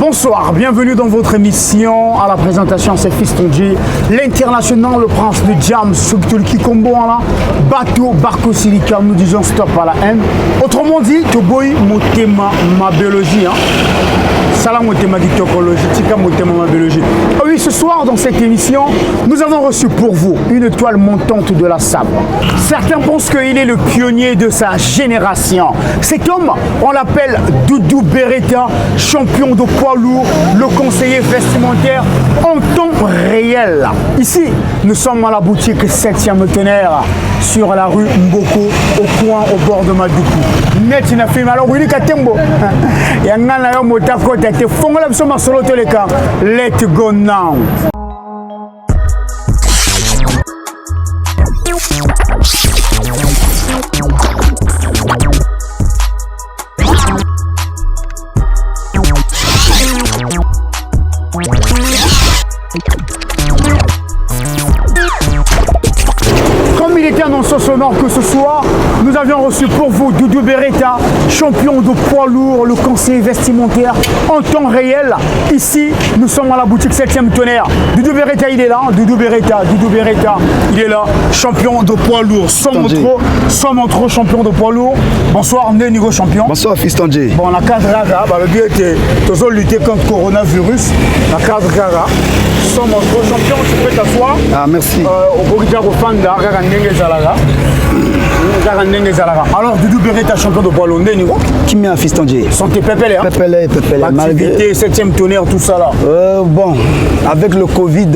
Bonsoir, bienvenue dans votre émission. À la présentation, c'est Fiston J, l'international, le prince de Jam, Souktoulki Kombo, Bateau, Barco Silica, nous disons stop à la haine. Autrement dit, Toboy, Motema, ma biologie. Salam Motema, topologie, Tika Motema, ma biologie. Oui, ce soir, dans cette émission, nous avons reçu pour vous une étoile montante de la sabre. Certains pensent qu'il est le pionnier de sa génération. Cet homme, on l'appelle Doudou Beretta, champion de poids lourd, le conseiller vestimentaire en temps réel. Ici, nous sommes à la boutique 7e tonnerre sur la rue Mboko, au coin, au bord de Madoukou. Net na film alors oui katembo. Yangana yo motako tete fongola biso masolo toleka. Let's go now. Comme il était annoncé sonore que ce soir, nous avions reçu pour vous Doudou Beretta, champion de poids lourd, le conseiller vestimentaire en temps réel. Ici, nous sommes à la boutique 7e tonnerre. Doudou Beretta, il est là. Doudou Beretta, il est là. Champion de poids lourd. Sommes entre champion de poids lourd. Bonsoir, Nénigo champion. Bonsoir, Fiston J. Bon, la cadre Raga, le but était de lutter contre le coronavirus. La cadre Raga. Sommes entre champions, tu peux t'asseoir. Ah, merci. Au Bogota, au Fanda, alors, Doudou Beretta, champion de poids lourd, Qui met un Fiston J? Santé Pépélé, hein? Pépélé. Activité, 7e tonnerre, tout ça là. Bon, avec le Covid,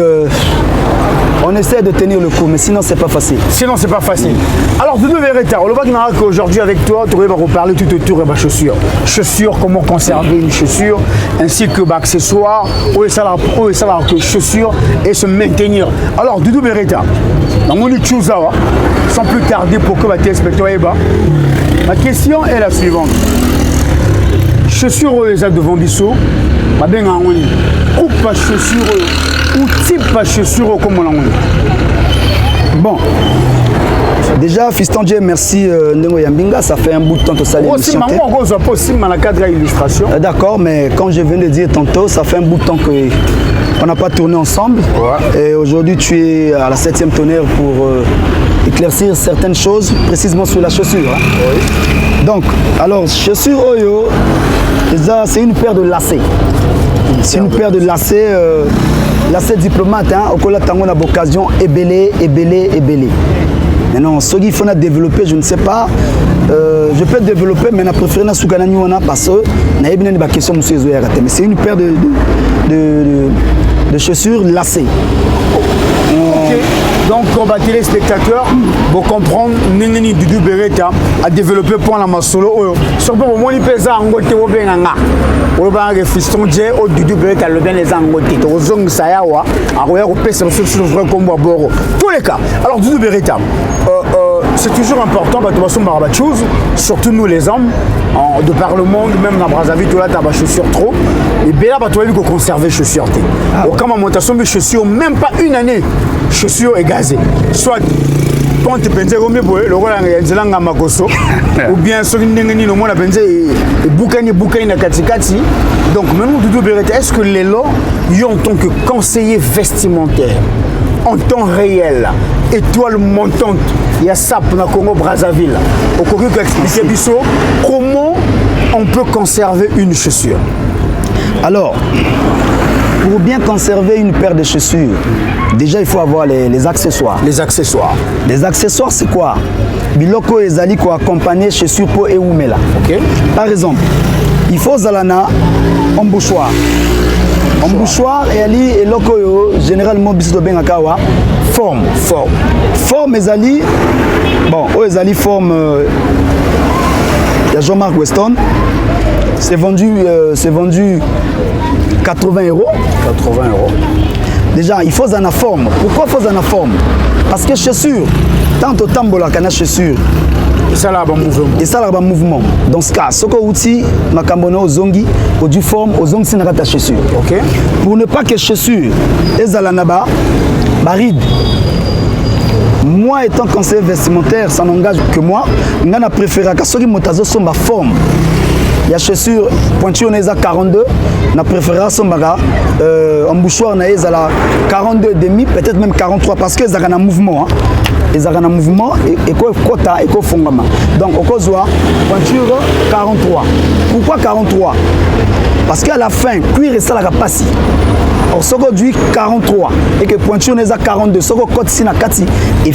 on essaie de tenir le coup, mais sinon c'est pas facile. Alors, Doudou Beretta, on le voit qu'aujourd'hui avec toi, tu vas reparler tout autour de ma chaussure. Chaussure, comment conserver une chaussure, ainsi que accessoires, où est ça que chaussure et se maintenir. Alors, Doudou Beretta, dans mon chose sans plus tarder pour que ma téléspectateur ma question est la suivante. Chaussures les devant Bissot, ma bien en coupe à chaussures ou type à chaussures comme on l'a. Bon. Déjà, Fiston J, merci Nengo Yambinga, ça fait un bout de temps que ça l'émission. D'accord, mais comme je viens de dire tantôt, ça fait un bout de temps qu'on n'a pas tourné ensemble. Ouais. Et aujourd'hui, tu es à la 7e tonnerre pour éclaircir certaines choses, précisément sur la chaussure. Hein. Oui. Donc, alors, chaussure Oyo, c'est une paire de lacets. C'est une paire de lacets, lacets diplomates, hein, au cola tango na occasion ébélé. Maintenant, ce qu'il faut développer, je ne sais pas. Je peux développer, mais je préfère na soukana nyona parce que na yebina ni ba question monsieur Zoya raté. Mais c'est une paire de chaussures lacées. Ok. Donc, on va les spectateurs pour comprendre Nengeni Doudou Beretta a développé pour la masolo. Surtout au moins il pèse en côté au benanga. Au benanga Fiston J au Doudou Beretta le ben les angotés. Au zong sayawa a roya au pèse sur le vrai combo à boro. Tous les cas. Alors Doudou Beretta, c'est toujours important parce que nous avons des choses, surtout nous les hommes, de par le monde, même dans Brazzaville, tu as des chaussures trop. Et bien là, tu as vu qu'on conserve les chaussures. Au cas où tu as des chaussures, même pas une année, chaussures égazées. Soit quand tu penses au mieux, le rôle est en makoso, ou bien sur une nengeni, le monde a pensé boucani na katikati. Donc maintenant, Doudou Beretta, est-ce que les lots, en tant que conseiller vestimentaire, en temps réel, étoile montante, il y a ça pour le Congo Brazzaville. Au Congo, expliquer comment on peut conserver une chaussure. Alors, pour bien conserver une paire de chaussures, déjà il faut avoir les accessoires. Les accessoires. Les accessoires, c'est quoi? Biloko ezali ko accompagner chaussures pour eumela. Ok. Par exemple, il faut zalana embouchoir. Embouchoir et ali et loko généralement biso bengakawa forme ezali bon ezali forme il y a Jean-Marc Weston, c'est vendu 80 €. Déjà il faut en forme. Pourquoi il faut en forme? Parce que chaussure tant au tambola kana chaussure et ça là un mouvement. Dans ce cas, ce que outil makambono ozongi au du forme ozongi sinaka ta chaussure. OK. Pour ne pas que chaussure ezalanaba baride. Moi étant conseiller vestimentaire, ça n'engage que moi. On a préféré que ceux qui motazo sont ma forme. Il y a chaussures pointure on est à 42. Na préférence en mouchoir on est à 42 et demi, peut-être même 43 parce que ça a un mouvement. Hein. Ils ont un mouvement et quoi quota et quoi fondement. Donc au cause pointure 43. Pourquoi 43? Parce qu'à la fin cuir et ça la passe. Or ce qu'on 43 et que pointure on est à 42. Ce qu'on côte si na kati et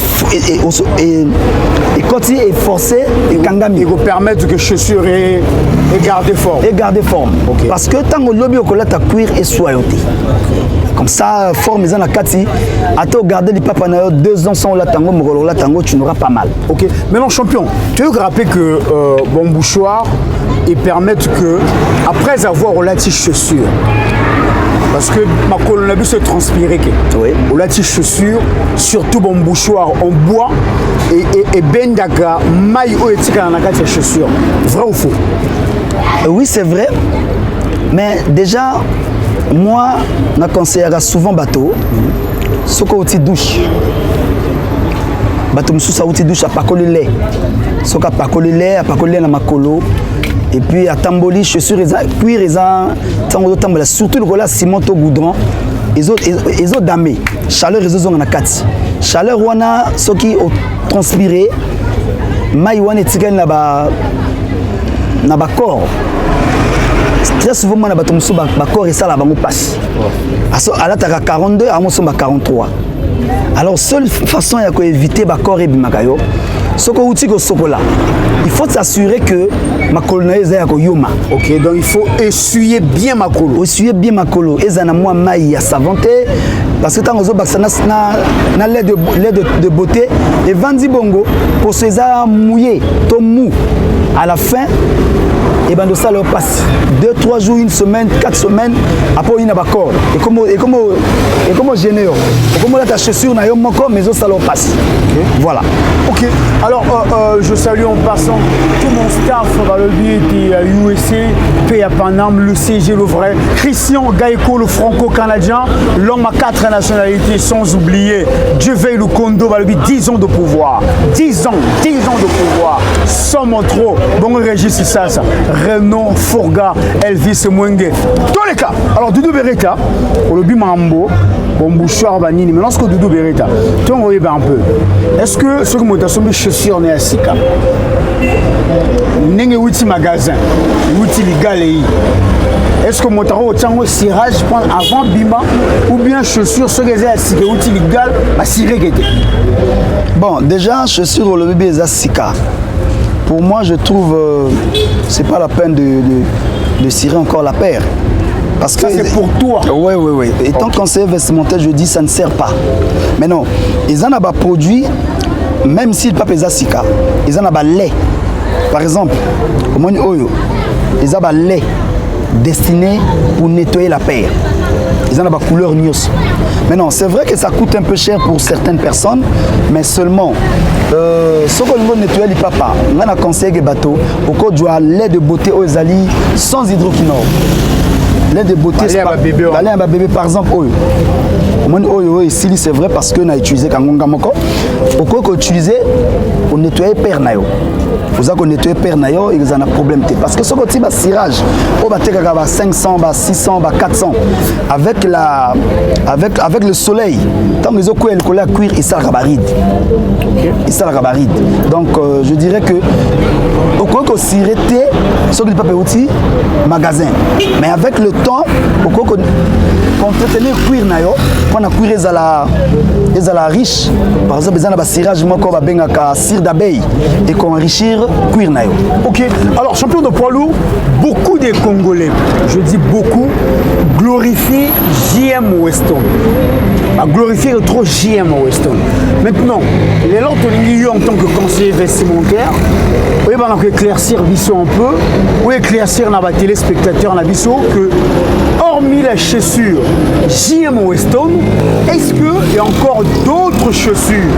côté est forcé et kangami. Il vous permettre que chaussures et garder forme. Et garder forme. Okay. Parce que tant que lobby au collège ta cuir et soyauté. Comme ça, forme ils ont la kati. Attends garder les papas 2 ans sans la tango, la tango, tu n'auras pas mal. Ok. Maintenant champion, tu veux rappeler que bon bouchoir et permettre que après avoir relatif chaussures. Parce que ma colonne a vu se transpirer. Oui. On a des chaussures, surtout bon bouchoir en bois et ben daga maille ou etika na kati chaussures. Vrai ou faux? Oui, c'est vrai. Mais déjà, moi, je conseillerais souvent bateau. Ce qu'on uti douche. Bateau moussou ça uti douche à pas coller lait. Ce qu'on pas coller lait, à pas coller na makolo. Et puis à tamboli chaussures cuir ils ont tambola surtout le cola ciment au goudron ils ont damé chaleur ils ont na kati chaleur wana ceux qui ont transpiré mai wana etikali na ba corps très souvent na bato musu ba corps et ça la bango passe à la 42 à mon 43. Alors seule façon ya ko éviter ba corps et bimakayo ce qu'on uti ko sokola il faut s'assurer que ma colonnaise est à yoma. Ok, donc il faut essuyer bien ma colo. Essuyer bien ma colo. Et ça n'a moi maille à savanté parce que tant que ça n'a lait de beauté et vendi bongo pour ces arts mouillés, tout mou à la fin. Et ben de ça leur passe 2-3 jours, 1 semaine, 4 semaines après il n'a pas corps. Et comment gêner? Comment ta chaussure n'a pas encore mais ça leur passe. Okay. Voilà. Ok. Alors je salue en passant tout mon staff dans le but à USA, P à Paname, le CG le vrai, Christian Gaïko le franco-canadien, l'homme à 4 nationalités sans oublier Djevey le Kondo dans le but 10 ans de pouvoir. 10 ans de pouvoir. Sans trop. Bon Régis c'est ça. Renaud, Forga, Elvis Mwenge. Dans les cas, alors Doudou Beretta, pour le but Mambo, bon bouchoir Banini, mais lorsque Doudou Beretta, tu en regardes un peu. Est-ce que ce que moi t'as sommet chaussures n'est à Sika? N'est-ce outil magasin, outil légal et est-ce que moi t'as au cirage avant Bima ou bien chaussures ce que j'ai à Sika, outil légal à cirer? Bon, déjà chaussures le bébé est à Sika. Pour moi, je trouve c'est pas la peine de cirer encore la paire. Parce que c'est pour toi. Oui. Étant conseiller vestimentaire, je dis ça ne sert pas. Mais non, ils en ont des produits, même s'ils ne sont pas Sika, ils en ont des lait. Par exemple, ils ont des lait destiné pour nettoyer la paire. Ils ont des couleurs nios. Mais non, c'est vrai que ça coûte un peu cher pour certaines personnes, mais seulement ce qu'on veut nettoyer les papas, on a conseillé que bateau, pourquoi tu as lait de beauté aux alliés sans hydroquinone. Lait de beauté, c'est pas bébé par exemple. Ici, c'est vrai parce que on a utilisé Kangonga Moko. Pourquoi qu'on utilise pour nettoyer père nayo. Vous avez nettoyé père nayo, ils ont un problème. Parce que ce côté bas cirage, on va faire 500, 600, 400 avec le soleil. Tant que les autres le collet à cuir, il sert à baride. Il sert à baride. Donc je dirais que au quoi qu'on s'irrité, ce que le papier outil magasin. Mais avec le temps, au quoi qu'on entretenir cuir nayo, on a cuir les à la riche. Par exemple, ils ont un cirage moi qu'on va bien à cire d'abeille et qu'on enrichir cuir nayo. Ok. Alors champion de poids lourd, beaucoup de Congolais, je dis beaucoup, glorifient JM Weston. Glorifier trop JM Weston. Maintenant, les gens en tant que conseiller vestimentaire, oui, on va éclaircir un peu, ou éclaircir dans les téléspectateurs que hormis la chaussure JM Weston, est-ce qu'il y a encore d'autres chaussures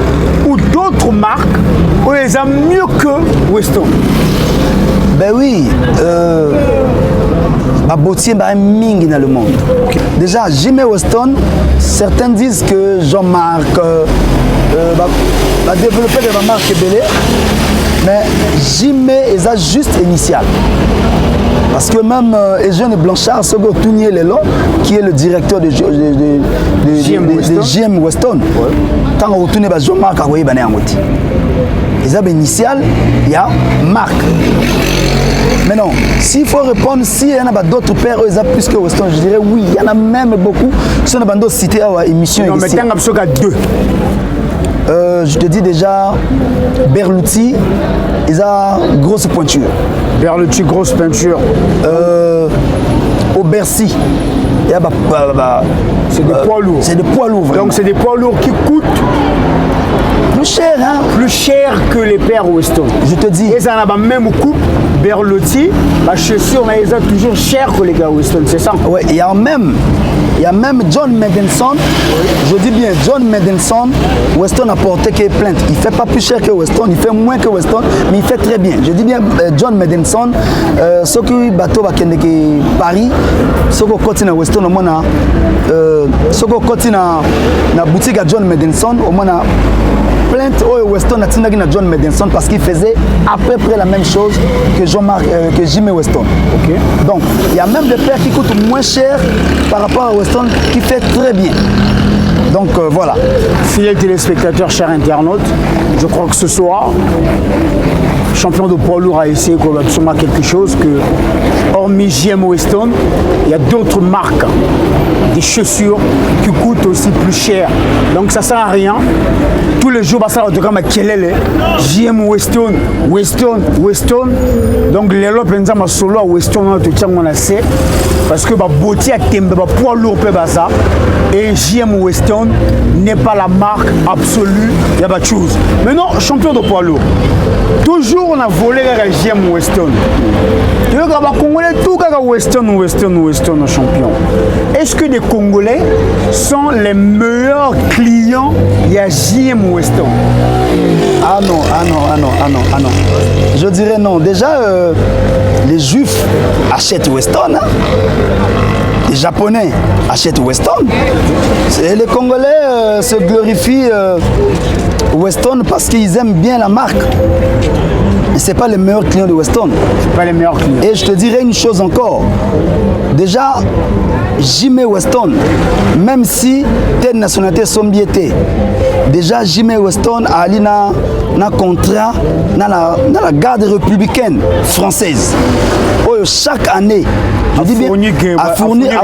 ou d'autres marques où elles ont mieux que Weston? Ben oui, ma beauté est mingi dans le monde. Okay. Déjà, JM Weston, certains disent que Jean-Marc va développer de la marque Bélé, mais JM est juste initial. Parce que même Eugène Blanchard, qui est le directeur de JM Weston, quand on retourne à Jean-Marc, ils ont initial, il y a Marc. Maintenant, s'il faut répondre, s'il y en a d'autres pères, ils ont plus que Weston, je dirais oui, il y en a même beaucoup. Si on a d'autres cités à l'émission. Non, mais il y en a deux. Je te dis déjà, Berluti, ils ont grosse pointure. Berluti, grosse peinture. Au Bercy, c'est des poids lourds. C'est des poids lourds, vraiment. Donc c'est des poids lourds qui coûtent plus cher, hein? Plus cher que les pères Weston. Je te dis. Et ça n'a pas même coupe, Berluti, la chaussure, mais ils sont toujours cher que les gars Weston, c'est ça? Oui, il y a même John Medenson, je dis bien John Medenson, Weston a porté qu'il plainte. Il ne fait pas plus cher que Weston, il fait moins que Weston, mais il fait très bien. Je dis bien John Medenson, ce qui bateau va ken Paris, ce qui continue à Weston, au moins ce qui continue na boutique à John Medenson, au moins plainte au Weston à John Medenson parce qu'il faisait à peu près la même chose que Jean-Marc, que Jimmy Weston. Okay. Donc il y a même des paires qui coûtent moins cher par rapport à Weston qui fait très bien. Donc voilà. Fidèles téléspectateurs, chers internautes, je crois que ce soir, champion de poids lourd a essayé absolument quelque chose que, hormis JM Weston, il y a d'autres marques, des chaussures qui coûtent aussi plus cher. Donc ça ne sert à rien. Tous les jours, ça va te dire quel est le JM Weston. Donc les lopes, ma solo Weston, on te tient mon assez. Parce que beauté a tembe, poids lourd, et JM Weston n'est pas la marque absolue, il y a pas de chose. Maintenant, champion de poids lourd. Toujours on a volé la JM Weston. Tu veux que les Congolais, tout Weston champion. Est-ce que les Congolais sont les meilleurs clients de JM Weston? Ah non. Je dirais non. Déjà, les Juifs achètent Weston. Hein? Les Japonais achètent Weston. Et les Congolais se glorifient Weston parce qu'ils aiment bien la marque. Mais ce n'est pas les meilleurs clients de Weston. C'est pas les meilleurs clients. Et je te dirais une chose encore. Déjà, Jimmy Weston, même si telle nationalité sont biétés, déjà Jimmy Weston a allé dans un contrat dans la garde républicaine française. Chaque année, je dis bien, a fournir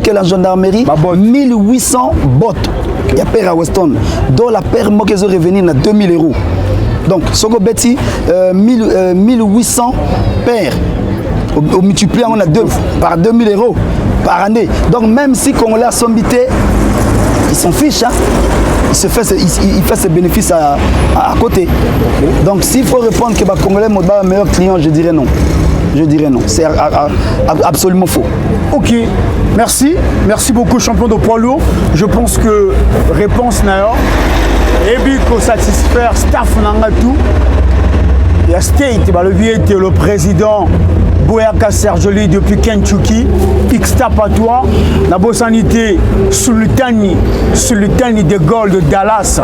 que la gendarmerie 1800 bottes. Il y a paire à Weston, dont la paire moi qu'ils ont revenu à 2000 €. Donc, Soko Betty, 1800 paires. Au multiplié, on a par 2000 € par année. Donc, même si Congolais sont bités, ils s'en fichent. Hein? Il fait ses bénéfices à côté. Donc, s'il faut répondre que les Congolais sont les meilleurs clients, je dirais non. C'est absolument faux. Ok, merci beaucoup champion de poids lourd. Je pense que réponse n'a et puis qu'on satisfaire staff n'a tout. Il y a State, le président Boyaka Serjoli depuis Kentucky, X-Tap à toi, la Bossanité, Sultani de Gaulle de Dallas,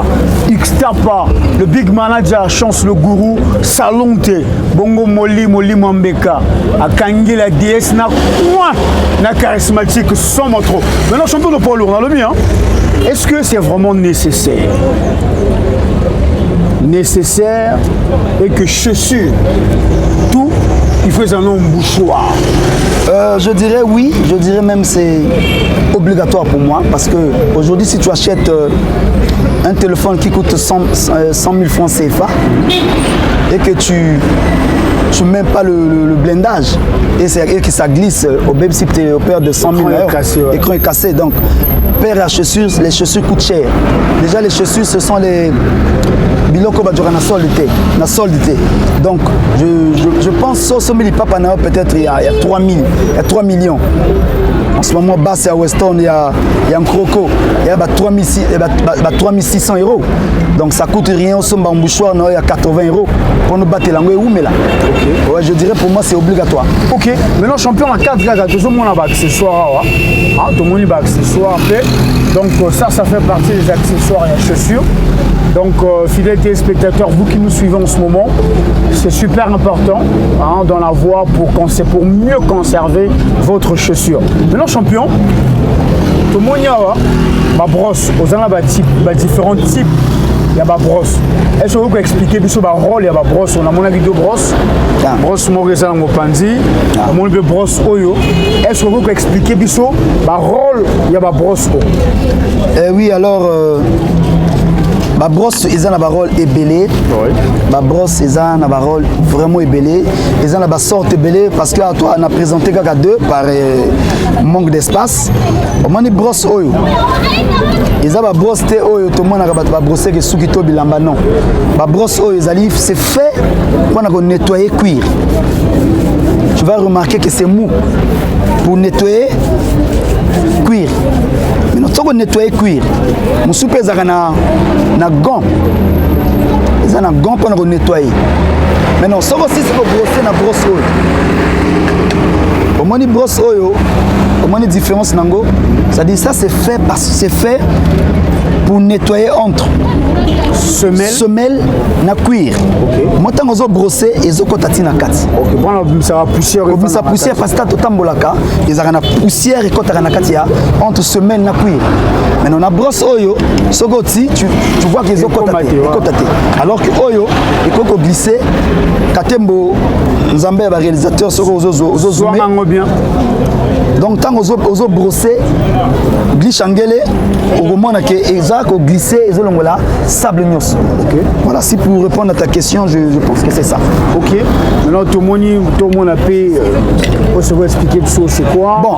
X-Tapa, le big manager, Chance le gourou, Salonte, Bongo Moli Mambeka, Akangi la DS, na charismatique, sans trop. Maintenant, champion de poids lourd, on a le mien. Est-ce que c'est vraiment nécessaire et que chaussures, tout, il faut un bouchoir? Je dirais oui, je dirais même c'est obligatoire pour moi parce que aujourd'hui si tu achètes un téléphone qui coûte 100 000 francs CFA et que tu mets pas le blindage et que ça glisse au même si tu es au père de 100 000 €, l'écran est cassé. Donc paire à chaussures, les chaussures coûtent cher. Déjà les chaussures ce sont les biloko badjora na soldité. Donc je pense que ce papa peut-être il y a 3 millions. En ce moment, bas c'est à Weston, il y a un croco, il y a 3600 €. Donc ça coûte rien, on sommes en bouchoir, il y a 80 € pour nous battre l'anglais ou mais là. Okay. Ouais, je dirais pour moi c'est obligatoire. Ok, maintenant champion en 4 gars, tout le monde a des accessoires. Tout le monde a des accessoires. Donc ça fait partie des accessoires et chaussures. Donc fidèles téléspectateurs, vous qui nous suivez en ce moment, c'est super important d'en avoir pour mieux conserver votre chaussure. Maintenant champion, tout le monde a ma brosse, aux différents types. Il y a ma brosse. Est-ce que vous pouvez expliquer le rôle? Il y a ma brosse. On a mon avis de brosse. Brosse Moreza Ngopandi. Mon avis de brosse Oyo. Est-ce que vous pouvez expliquer le rôle? Il y a ma brosse. Oui, alors. Ma brosse, ils ont un rôle ébélé. Ma brosse, ils ont un rôle vraiment ébélé. Ils ont une sorte ébélé parce que toi, on a présenté qu'à deux par manque d'espace. On a une brosse oyo. Ils ont une brosse oyo. Tout le monde a brossé que soukito bilamba non. Ma brosse oyo, c'est fait pour nettoyer cuir. Tu vas remarquer que c'est mou pour nettoyer cuir. Mais nous avons nettoyé cuir. Nous sommes na gant. Ils ont un gant pour nettoyer. Mais non, ça aussi c'est pour brosser na brosse oyo. Au moins une brosse oyo, au moins une différence nango. Ça dit ça c'est fait parce que c'est fait pour nettoyer entre semelle na cuir. Moi tant que brosser et okotati na kati. OK, bon ça va poussière parce que totambolaka, ils ont na poussière et kotaka na kati ya entre semelle na cuir. Mais on a brosse oyo, sogoti tu vois qu'ils ont kotate. Alors que oyo il faut glisser katembo nzambe ba réalisateur soko ozo zoomer bien. Donc tant ozo brosser glisse angele au moment que exact glisser et là sable nyos. OK. Voilà, si pour répondre à ta question, je pense que c'est ça. OK. Maintenant tout le monde a payé pour se expliquer tout c'est quoi. Bon.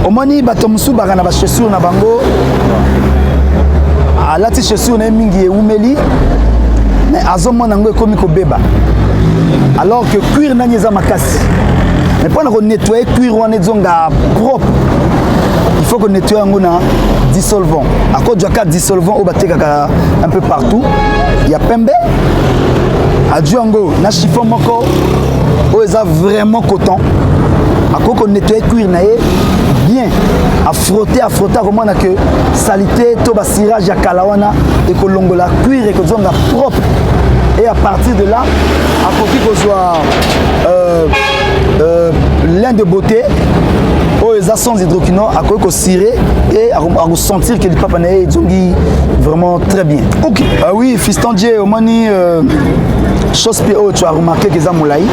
Au moni batomsu bagana ba chaussure na bango. A la chaussure na mingi e umeli. Mais azomo nango ekomi ko beba. Alors que cuir na nyeza makasi. Mais pour nettoyer cuir on est zonga propre. Il faut que nettoyer un dissolvant. À cause du cas dissolvant, on un peu partout. Il y a pembe. À Django, na chiffon moko. On est vraiment coton. À cause qu'on nettoie cuir bien. À frotter, comment on a que salité, toba cirage ya kalawana et que longola cuir et que zonga propre. Et à partir de là, à côté qu'on soit lin de beauté. Les sans hydroquinone à quoi cirer et à ressentir que le papa est vraiment très bien. Ok. Ah oui, fiston Dieu, au mani chose PO, tu as remarqué que ça moulai.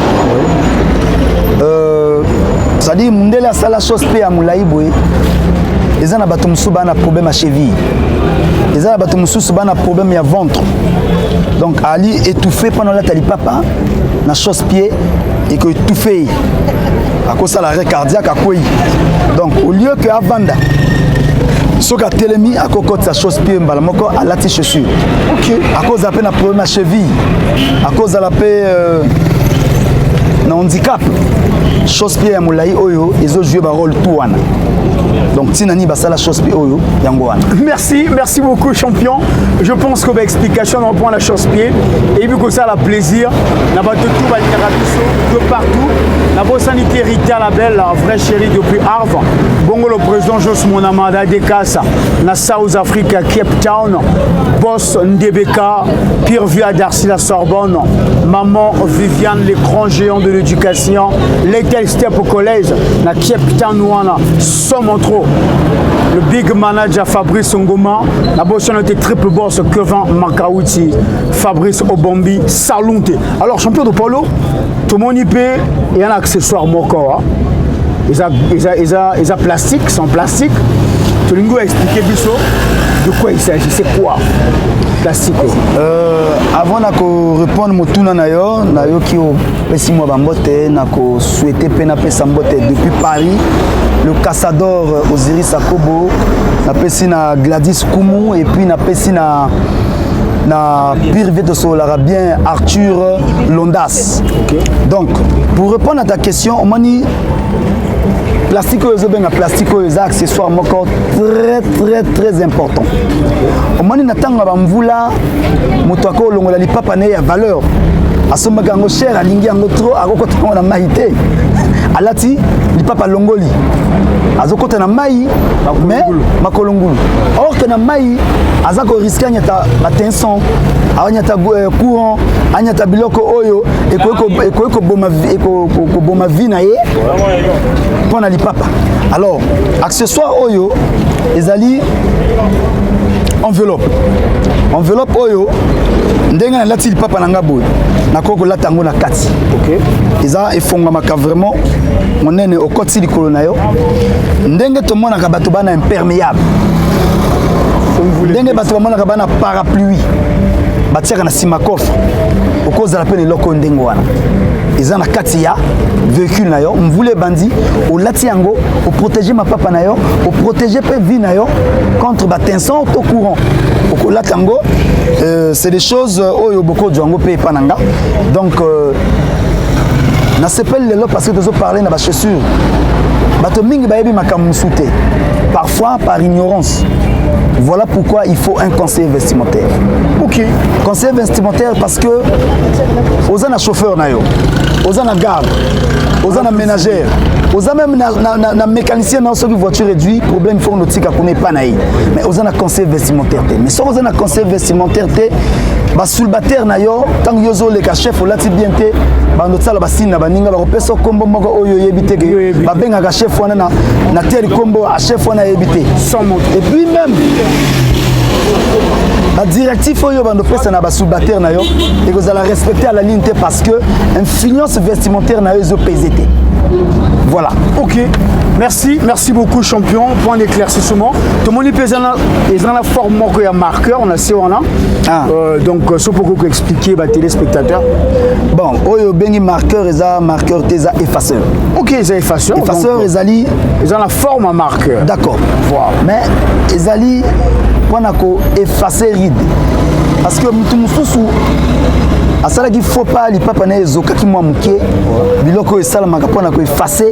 Ça dit mundela ça la chose PO à moulai boy. Les ana batum suba na problème à cheville. Les ana batum suba na problème à ventre. Donc Ali étouffé pendant la tali papa na chose pied et que étouffé. À cause de l'arrêt cardiaque à quoi. Donc au lieu que Avanda ce qu'a télémi à cause de sa chose pied mbalamoko à la chaussure. OK. À cause de la peine à problème à cheville. À cause de la paix handicap. Chose pied à moulai oyo ils ont joué un rôle tout wana. Donc Tinani basala chose pied oyo yango wana. Merci beaucoup champion. Je pense que l'explication on prend la chose pied et puis que ça la plaisir. Na ba tout de partout. La bonne sanité Rita la belle, la vraie chérie depuis Arve. Bongo le président Jos Monamada de Casa, na South Africa, Cape Town, boss Ndebeka, Pierre Via Darcy la Sorbonne, maman Viviane, l'écran géant de l'éducation, Little Step au collège, na Cape Town Wana, Somantro, le big manager Fabrice Ngoma, la boss était triple boss Kevin Makauti, Fabrice Obombi, Salunte. Alors champion de polo, tout le monde y paie. Il y a un accessoire moko. Ils ont plastique, sans plastique. Tu peux expliquer de quoi il s'agit, c'est quoi plastique? Avant de répondre à tout nayo qui pesi moi bambote nako souhaiter pena pesa mbote depuis Paris, le Cassador Osiris Akobo, na pesi na Gladys Koumou et puis na pesi na na privé de Solara bien Arthur Londas. Okay. Donc, pour répondre à ta question, on m'a dit plastique aux accessoires très important. On m'a dit natanga bamvula mutwako longola lipapa ne ya valeur. Asomaka ngo cher alingi yango trop akokota na maïté. Alati lipapa longoli. Azokota na mai mais makolongulu. Or que na mai azako risquer nyata batenson, anyata courant, anyata biloko oyo eko boma vie na ye. Pona lipapa. Alors, accessoire oyo ezali enveloppe. Enveloppe oyo ndenge na lati lipapa na ngabo nakoko lata ngo na kati. OK. Eza efongama vraiment monene okoti likolo na yo. Ndenge to mona ka bato bana imperméable. Ndenge bato mona ka bana parapluie. Batiaka na sima coffre. Okoza la pene loko ndenge wana. Eza na kati ya véhicule na yo, mvule bandi, o lati yango, o protéger ma papa na yo, o protéger pe vie na yo contre batenson au courant. O lati yango, c'est des choses oyo boko django pe pananga. Donc na sepel lelo parce que nous parler na ba chaussures. Bato mingi ba yebi makamusute. Parfois par ignorance. Voilà pourquoi il faut un conseiller vestimentaire. Ok. Conseiller vestimentaire parce que aux un chauffeur na yo, aux un garde, aux un ménagère, aux un même na mécanicien dans ce qui voiture réduit problème faut nautique à connaître pas naï. Mais aux un conseiller vestimentaire. Mais sans aux un conseiller vestimentaire ba sulbater na yo tant yozo le ka chef olati bien te ba ndotsala ba sina ba ninga ba kopesa kombo moko oyo yebite ke ba benga ka chef wana na terre kombo a chef wana yebite sans mot. Et puis même la directive oyo ba ndopesa na ba sulbater na yo et que vous allez respecter à la ligne parce que influence vestimentaire na yo zo PZT. Voilà. Ok. Merci beaucoup champion. Point d'éclaircissement. Tout le monde est dans la forme de marqueur. On a ce on a. Donc ce pour que expliquer aux téléspectateurs. Bon, oyo bengi marqueur eza marqueur eza effaceur. Ok, eza effaceur. Effaceur ezali dans la forme à marqueur. D'accord. Voilà. Mais ezali pour ko effacer ride. Parce que mutu mususu asala qu'il faut pas li papa na ezoka ki mwa muke biloko esala makapona ko effacer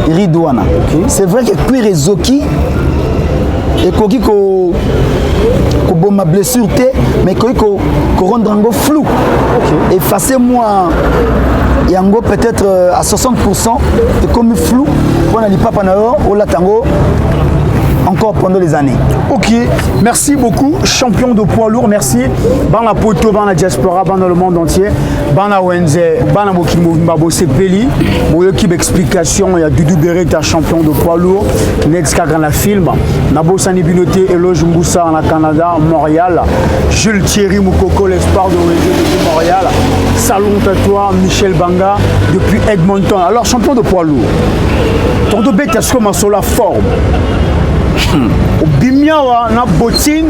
ridwana. C'est vrai que cuir ezoki et koki ko boma blessure te mais koki ko rendre ngo flou. Okay. Effacer moi yango peut-être à 60% et comme flou pour na li papa na yo ola tango encore pendant les années. Ok, merci beaucoup, champion de poids lourd, merci. Bana Poto, Bana Diaspora, Bana le monde entier, Bana Wenze, Bana Bokimo, Mbabo Sepeli, Moyoki explication, il y a Doudou Beretta, champion de poids lourd, Netska Gana Film, Nabo Sani Binoté, Eloge Mboussa en Canada, Montréal, Jules Thierry Moukoko, l'espoir de région de Montréal, Salon Tatoua, Michel Banga, depuis Edmonton. Alors, champion de poids lourd, ton de bête, est-ce qu'on a sur la forme? Au bimiawa na bottine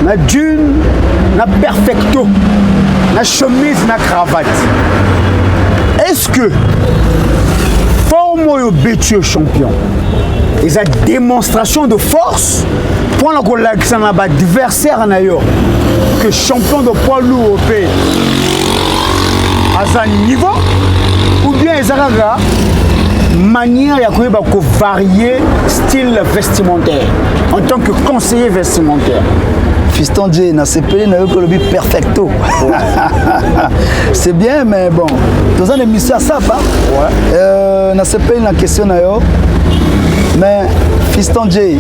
na dune na perfecto na chemise na cravate. Est-ce que forme au bétieux champion et sa démonstration de force pour la collection na ba adversaire na yo que champion de poids lourd au pays à ce niveau ou bien ezaka manière de varier style vestimentaire en tant que conseiller vestimentaire. Fiston J, na CPL na yo le perfecto. C'est bien mais bon. Dans une émission ça pas. Ouais. Na CPL na question na yo. Mais Fiston J,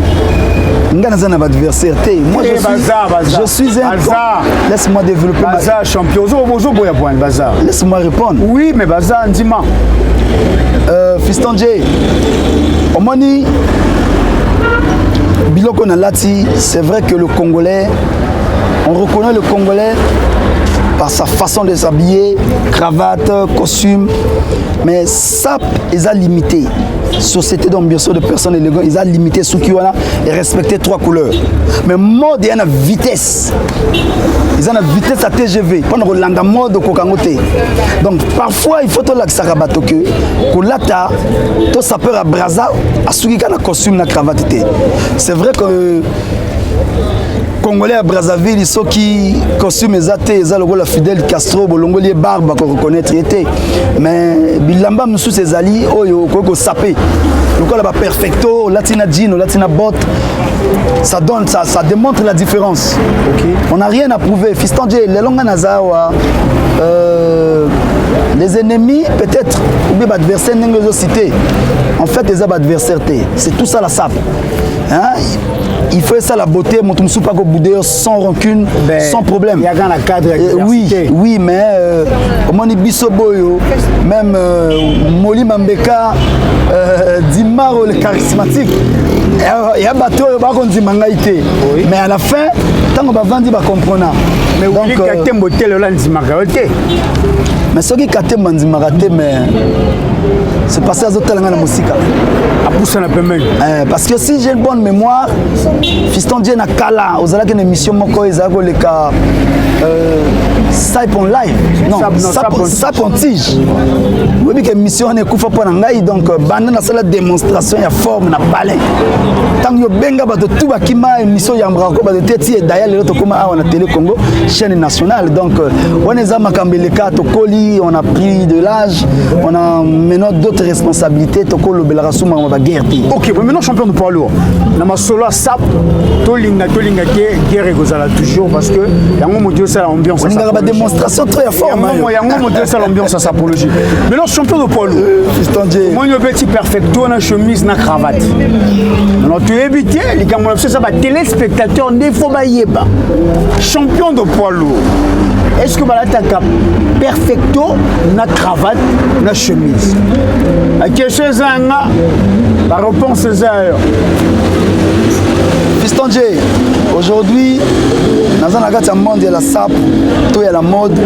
ngana na adversaire té. Moi je suis un bazar. Laisse-moi développer bazar champion. Ozo boya point bazar. Laisse-moi répondre. Oui, mais bazar ndima. Fiston J, Omoni Biloko Nalati, c'est vrai que le Congolais, on reconnaît le Congolais par sa façon de s'habiller, cravate, costume, mais ça, ils ont limité. Société d'ambiance de personnes élégantes, ils ont limité ceux qui ont respecté 3 couleurs. Mais mode, il y a une vitesse. Ils ont une vitesse à TGV. Pendant que l'anda mode kokangote. Donc parfois, il faut que l'accès à bateau que lata, tout ça peut à braza, à ceux qui ont un costume, la cravate. C'est vrai que Congolais à Brazzaville, ceux qui costume exacté, ils ont la Fidel Castro, bolongo les barbes qu'on reconnaître était. Mais bilamba nous sous ces alliés, oh yo koko sapé. Donc là bas perfecto, latina jean, latina bot. Ça donne ça démontre la différence. OK. On n'a rien à prouver. Fiston Dieu, les longs nazawa les ennemis peut-être ou bien adversaires n'ont pas cité. En fait, les adversaires, c'est tout ça la sape. Hein? Il faut ça la beauté, mon tout pas qu'au bout sans rancune, sans problème. Il y a un cadre. Oui, mais comment on dit Boyo, même Moli Mambeka, Dimaro le charismatique. Il y a bateau, il y a Mangaïté. Mais à la fin, tant qu'on va vendre, il va comprendre. Mais donc, mais ceux qui ont été mais c'est passé à l'hôtel de la musique. Parce que si j'ai une bonne mémoire, Fiston Dieu n'a qu'à là, vous avez une émission, Saip on live. Non, Saip on tige. Vous voyez que l'émission n'est qu'une fois donc, bandana c'est la démonstration, il y a forme, il y a palais. Tant que vous avez tout qui m'a émission, il y a un bras, d'ailleurs, les autres comme à la télé Congo, chaîne nationale. Donc, on est à Makambeleka, Tokoli, on a pris de l'âge, on a maintenant d'autres responsabilités. Tokolo Belarasuma, on va guerre. Ok, maintenant champion de poids lourd. Dans ma solo Sap, Tolinga, guerre et Gozala toujours parce que il y a un moment où ça l'ambiance. On a une démonstration très forte. Il y a un moment où ça l'ambiance à sapologie. Maintenant champion de poids lourd. Moi, le petit perfecto, na chemise, na cravate. Alors tu évites les camarades, ça va téléspectateur, ne faut pas y être. Champion de poids lourd. Est-ce que voilà ta perfecto, na cravate, na chemise? À quelle chose la réponse est Fiston Dieu, aujourd'hui, dans un monde de la SAP, tout est à la mode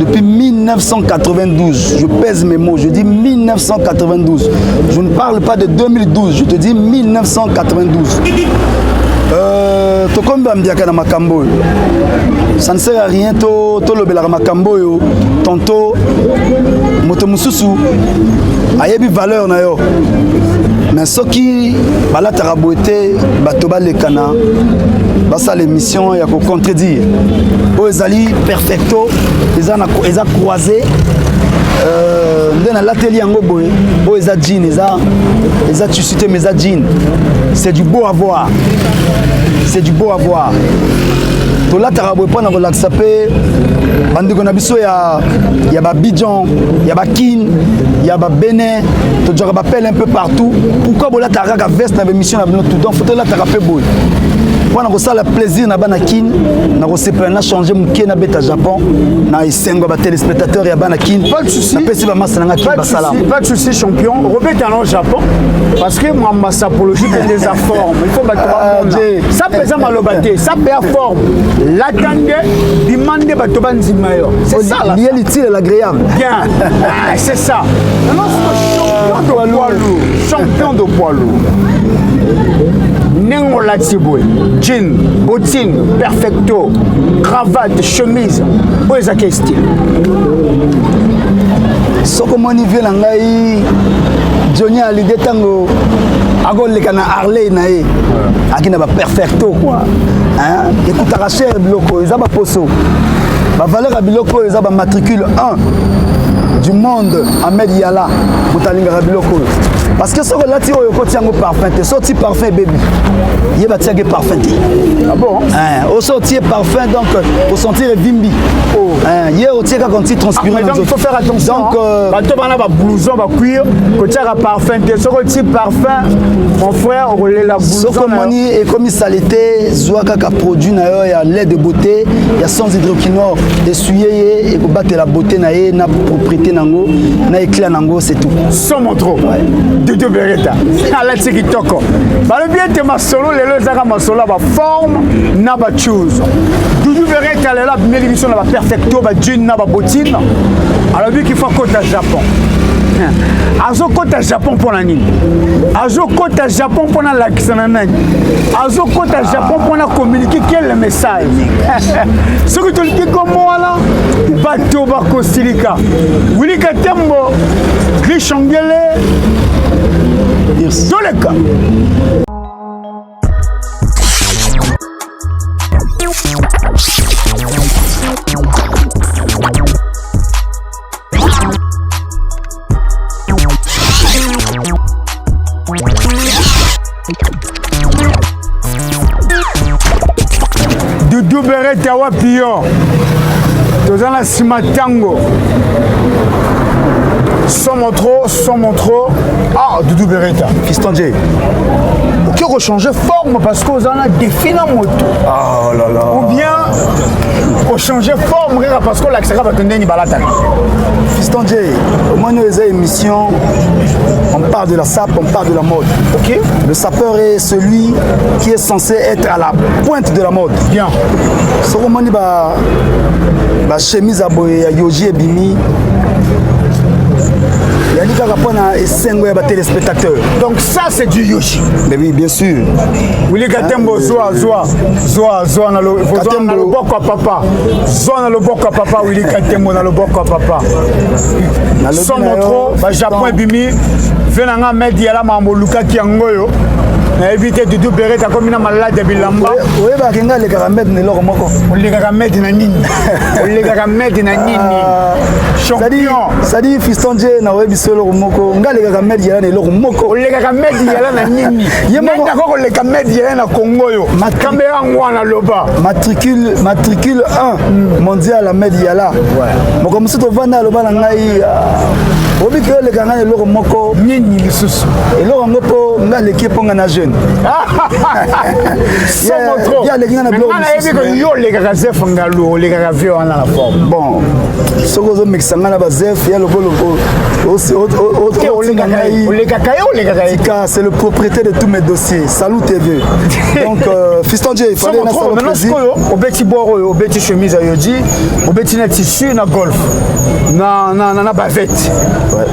depuis 1992. Je pèse mes mots, je dis 1992. Je ne parle pas de 2012, je te dis 1992. Ça ne sert à rien, tantôt, motomususu, ayebi valeur na yo. Mais ce qui bala taraboete batoba le cana basa l'émission il y a qu'on contredire o ezali perfecto ils a croisé dans l'atelier en goboé o eza jean ils a suscité mes jean c'est du beau à voir, c'est du beau à voir. To la taraboé pas na relaxa pe bandi kona biso ya ba Bidjan, ya ba Kin, ya ba Benin, to jora ba pelle un peu partout. Pourquoi bola taraka veste na émission na tout donc faut la tarape boy. Wana ko sala plaisir na bana Kin, na ko sepela na changer muke na beta Japon, na isengo ba téléspectateurs ya bana Kin. Pas de souci. Pesi ba masa na Kin ba salam. Pas de souci champion. Robert en Japon parce que moi ma sapologie des forme. Il faut battre. Ça pesa malobaté, ça perd forme. La gangue demande batoba nzimayo. C'est ça là. Lié l'utile et l'agréable. Bien. C'est ça. Non, champion de poids lourd. Champion de poids lourd. Nengo Latiboué, jean, bottine, perfecto, cravate, chemise, où est-ce qu'il style? Ce que moi niveau nangai, Johnny a l'idée tango, agol le cana Harley nae, aki na ba perfecto quoi, hein? Écoute à racher biloko, ils a ba poso, ba valeur à biloko, ils a ba matricule 1 du monde en Mediala, pour talinga biloko. Parce que ce que là, tu as un parfum, tu sorti parfum, bébé. Il y a un parfum. Ah bon? Au sortir parfum, donc, au sentir Vimbi. Il y a aussi quand tu transpires. Donc, il faut faire attention. Donc, tu as un blouson, un cuir, tu as un parfum, tu as un parfum. Mon frère, on relève la blouson. Ce que moni est comme saleté, Zouaka a produit, il y a lait de beauté, il y a sans hydroquinone, essuyé, et battre la beauté, il y a propriété, il y a éclat, c'est tout. Sans mon trop. Doudou Beretta. Ala tiki toko. Balo bien te masolo lelo zaka masolo ba forme na ba choose. Doudou Beretta lelo bien émission na ba perfecto ba jean na ba bottine. Alors bien qu'il faut côté Japon. Azo côté Japon pour la nini. Azo côté Japon pour la kisana nani. Azo côté Japon pour la communiquer quel message. Ce que tu le dis comme moi là, bateau ba Costa Willy Katembo, Richongele. Dans le cas. Doudou Beretta Wapio. Dans la Simatango. Sans trop. Ah, Doudou Beretta. Fiston J. Qui rechanger forme parce qu'on a défini la moto. Oh là là. Ou bien, on changer forme parce qu'on l'accélère à tenir une balade. Fiston J, au moins nous les émissions, on parle de la sape, on parle de la mode. Ok. Le sapeur est celui qui est censé être à la pointe de la mode. Bien. Ce qu'on dit, la chemise à Yoji et Bimi. Il y a des gens qui téléspectateurs. Donc ça c'est du Yoshi. Mais oui, bien sûr. Willy Katembo, Zoa, na le boko à papa. Zoa na le boko à papa, Willy Katembo na le boko à papa. Sans trop, Japon et Bimi, venanga media la mambo Luka Kiangoyo. Na éviter Doudou Beretta comme na malade bilamba. Oui, bah kenga les caramètres ne leur moko. Les caramètres na nini. Les caramètres na nini. Champion. Ça dit Fiston J na webi solo moko. Nga les caramètres ya na leur moko. Les caramètres ya na nini. Yema d'accord les caramètres ya na Congo yo. Ma caméra ngwana loba. Matricule 1 mondial à Mediala. Ouais. Moko musuto vanda loba na ngai. Obi que les caramètres leur moko. Nini lisusu. Et leur moko nga l'équipe nga na jeune. Sans trop. Il y a les gens na bloc. Yo les gazef ngalo, les gazef on a la forme. Bon. Ce que vous mixanga na bazef, il y a le c'est le propriétaire de tous mes dossiers. Salut TV. Donc Fiston J, il fallait un plaisir. Au petit boire, au petit chemise à Yoji, au petit net tissu na golf. Na bavette.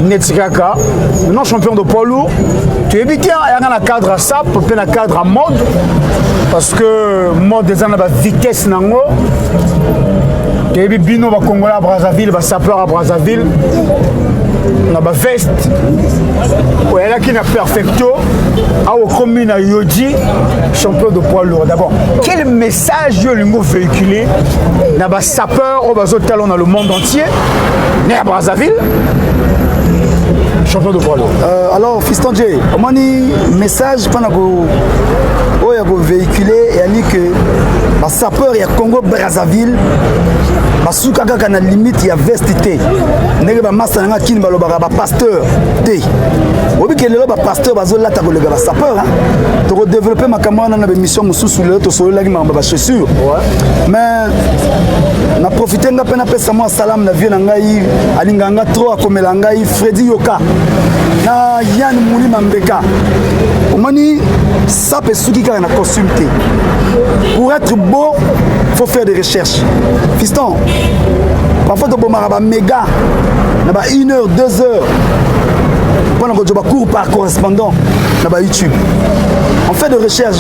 Netikaka. Maintenant champion de poids lourd. Tu es bien il y a un cadre à ça, pour un cadre à mode parce que mode des ans vitesse nango. Tu es bino va Congolais à Brazzaville, va sapeur à Brazzaville. On a ba veste. Ouais là qui n'a perfecto. A au commune à Yoji, champion de poids lourd. D'abord, quel message yo lingo véhiculé na ba sapeur au bazo talon dans le monde entier. Né à Brazzaville. Champion de poids lourd. Alors, Fiston J, comment dit message pendant que vous véhiculez et dit que les sapeurs, il y a Congo Brazzaville, parce que quand on a limite, il y a vestité. Il y a un pasteur. Oui, que le pasteur, il y a un sapeur. Tu développer ma caméra dans la mission sous le sur le chaussure. Mais na profiter nga pena pesa moi salam na vie na ngai alinganga trop akomela ngai Freddy Yoka na Yann Mouli Mambeka omani ça peut souki na costume té. Pour être beau faut faire des recherches. Fiston parfois tu bomara ba méga na ba 1 heure 2 heures pendant que je cours par correspondant na ba YouTube. On fait des recherches.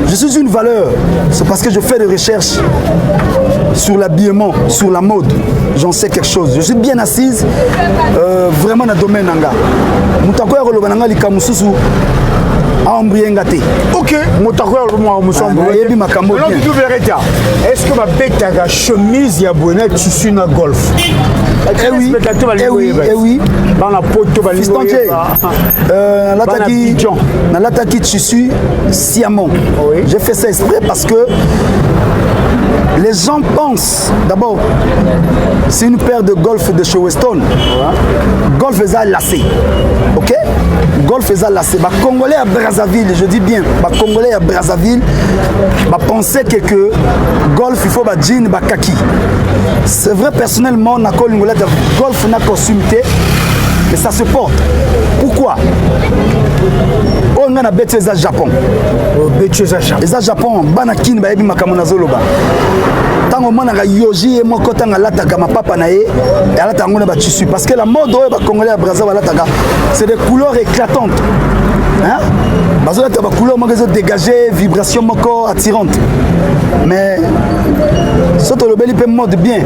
Je suis une valeur, c'est parce que je fais des recherches sur l'habillement, sur la mode. J'en sais quelque chose. Je suis bien assise, vraiment dans le domaine nanga. Mutakoya Rolobananga likamususu ambriengate. Ok, Mutakoya Rolobananga yebi makambo bien. Doudou Beretta, est-ce que ma bête chemise ya bonnet tissu na golf? Eh oui. Dans la peau de Fiston J, l'attaque tissu Siamon. Oui. J'ai fait ça exprès parce que les gens pensent, d'abord, c'est une paire de golf de chez Weston. Ouais. Golf est à lacé. Ok? Golf est à lacé. Les Congolais à Brazzaville, je dis bien, les Congolais à Brazzaville, pensaient que golf, il faut des jeans, des kaki. C'est vrai, personnellement, golf n'a costume, mais ça se porte. Pourquoi? On a bêté au Japon. Les Japon, banakin ba ebi makamona zoloba. Tango mona ga yoji et moko tanga lataka ma papa na ye et ala tango na ba tissu parce que la mode ba congolais à Brazzaville lataka c'est des couleurs éclatantes. Hein? Bazola ta ba couleur moko dégager vibration moko attirante. Mais soto le beli peut mode bien.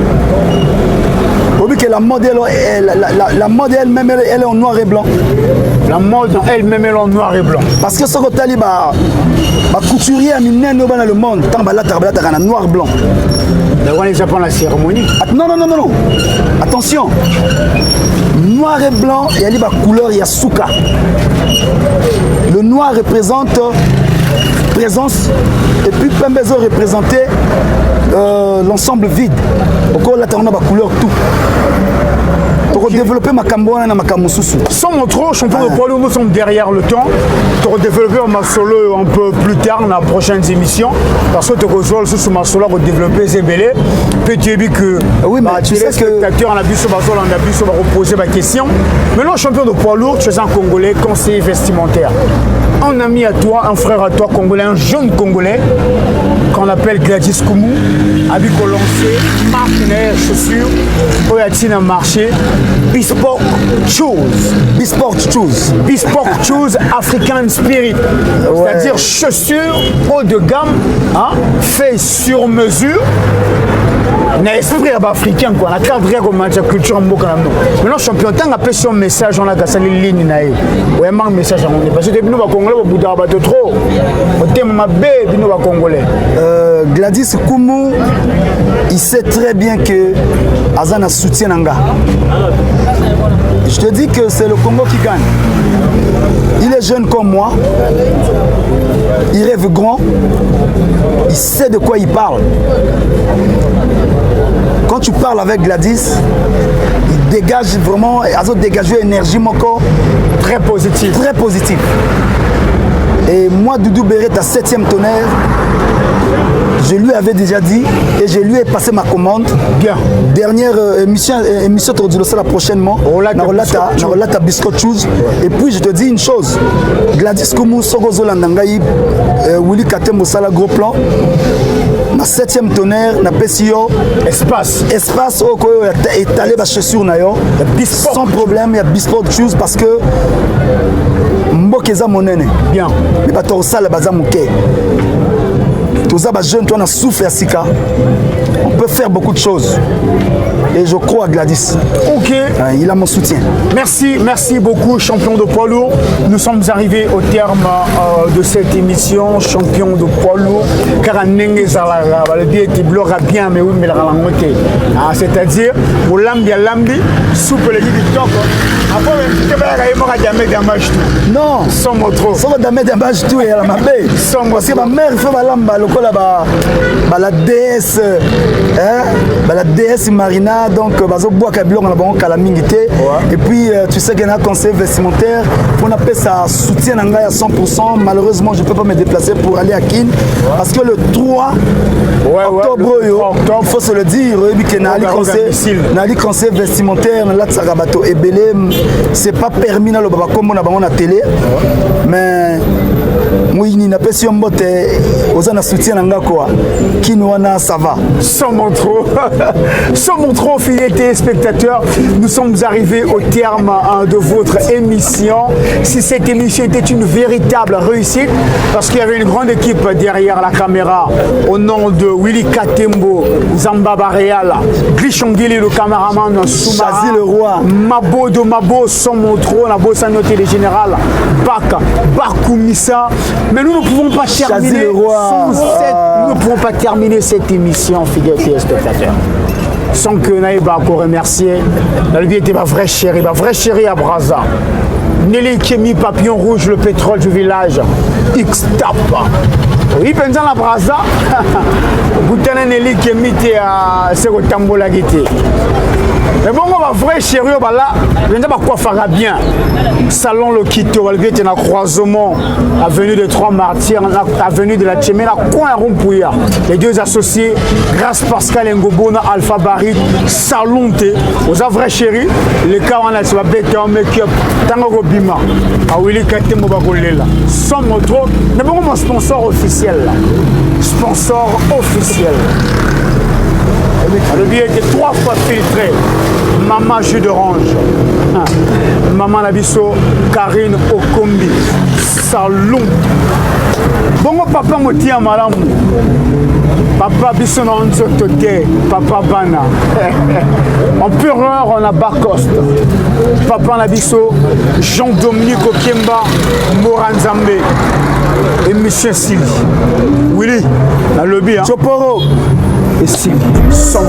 Que la mode elle-même elle est en noir et blanc. La mode elle-même elle est en noir et blanc. Parce que ce que tu as couturier à dans le monde, tant que noir et blanc. D'avoir les Japon la cérémonie. Non. Attention. Noir et blanc, il y a des couleurs, il y a souka. Le noir représente présence et puis Pembezo représentait l'ensemble vide. Encore là, on a la couleur tout. Pour développer ma cambouane et ma camoussoussou. Sans mon trop, champion de poids lourd, nous sommes derrière le temps. Pour développer ma solo un peu plus tard dans les prochaines émissions. Parce que tu as sous ma solo pour développer ces bélés. Puis tu as vu que oui, mais tu sais que spectateurs en a vu sur ma solo, on a vu sur ma reposer ma question. Maintenant, champion de poids lourd, tu es un Congolais, conseiller vestimentaire. Un ami à toi, un frère à toi, Congolais, un jeune Congolais, qu'on appelle Gladys Koumou, a vu qu'on lançait marque de chaussures, où il y a un marché, Bespoke Shoes. Bespoke Shoes. Bespoke Shoes African Spirit. Ouais. C'est-à-dire chaussures haut de gamme, hein, fait sur mesure. Mais esprit africain quoi, la carte comme la culture en beaucoup maintenant champion tant appelé son message on a cassé les lignes naï. Ouais man message on est parce que depuis nous va congolais au bout de trop. Au thème ma bébé nous va congolais. Gladys Koumou il sait très bien que Azana soutient Nanga. Je te dis que c'est le Congo qui gagne. Il est jeune comme moi. Il rêve grand. Il sait de quoi il parle. Quand tu parles avec Gladys, il dégage vraiment, il dégage une énergie très positive. Très positive. Et moi, Doudou Béré, ta 7e tonnerre, je lui avais déjà dit et je lui ai passé ma commande. Bien. Dernière émission de la prochainement. Rolata Biscuit Shoes. Et puis je te dis une chose. Gladys Koumou Sogozo Landangaï, Willy Katembo Sala gros plan. Ma 7e tonnerre, na PCO. Espace au quoi étalé ma chaussure nayo. Sans problème, il y a Bespoke Shoes parce que Mbokeza monene. Bien. Mais pas tout ça la baza mouké. Tous les jeunes, toi, on a souffert à Sika. On peut faire beaucoup de choses. Et je crois à Gladys. Ok. Il a mon soutien. Merci beaucoup, champion de poids lourd. Nous sommes arrivés au terme de cette émission, champion de poids lourd. Car un nengue zalaga, le bien était blora bien, mais oui, mais la langote. C'est-à-dire, au lambi à lambi, soupe le lit du top. Après, tu vas jamais damage tout. Non. Sans mot trop. Sans jamais damage tout et à la mabé. Parce que ma mère fait ma lamba, la déesse, la déesse Marina, donc bazo bois kabilon na bango kala mingité. Et puis tu sais qu'il y a un conseil vestimentaire, on appelle ça soutien à 100%. Malheureusement, je ne peux pas me déplacer pour aller à Kin parce que le 3 octobre, il faut se le dire, il conseil vestimentaire, et belé, c'est pas permis dans le baba comme on a dans la télé, mais moi il n'a pas si on botte aux ans soutien nanga quoi qui nous en a ça va sans mon trop fidèles téléspectateurs, nous sommes arrivés au terme de votre émission. Si cette émission était une véritable réussite parce qu'il y avait une grande équipe derrière la caméra au nom de Willy Katembo, Zamba Baréala, Glishongili le caméraman Soumara, Chazi le roi, Mabo de Mabo, sans mon trop, la bosse noté le général Baka, Bakoumissa. Mais nous ne pouvons pas terminer nous ne pouvons pas terminer cette émission, fidèles téléspectateurs, sans que Naïba encore remercier. La vie était ma vraie chérie à Brazza. Nelly Kémi, papillon rouge, le pétrole du village. X-Tap. Oui, pensant la Brazza. Boutane Nelly Kémi, c'est au Tambola Guité. Mais bon, on va vrai chérie, là, je ne sais pas quoi faire bien. Salon le Quito, il y a un croisement, avenue des Trois Martyrs, avenue de la Tchémé, la coin à Rompouya. Les deux associés, Grâce Pascal Ngobona, Alpha Barit, Salon T, aux vrai chérie, les cas on a sur la bête en make-up, Tango Bima, à Willy Katemo Bagolela. Sans moto, mais bon, mon sponsor officiel là. Sponsor officiel. Le billet était 3 fois filtré. Maman jus d'orange. Maman Nabiso, Karine Okombi. Salon. Bon, papa me tient malam. Papa Bisson en Zototé. Papa Bana. Empereur, on a Bacoste. Papa Nabiso, Jean-Dominique Okemba, Moranzambe. Et Monsieur Sili. Willy, dans le lobby. Choporo. Et Sili. Sans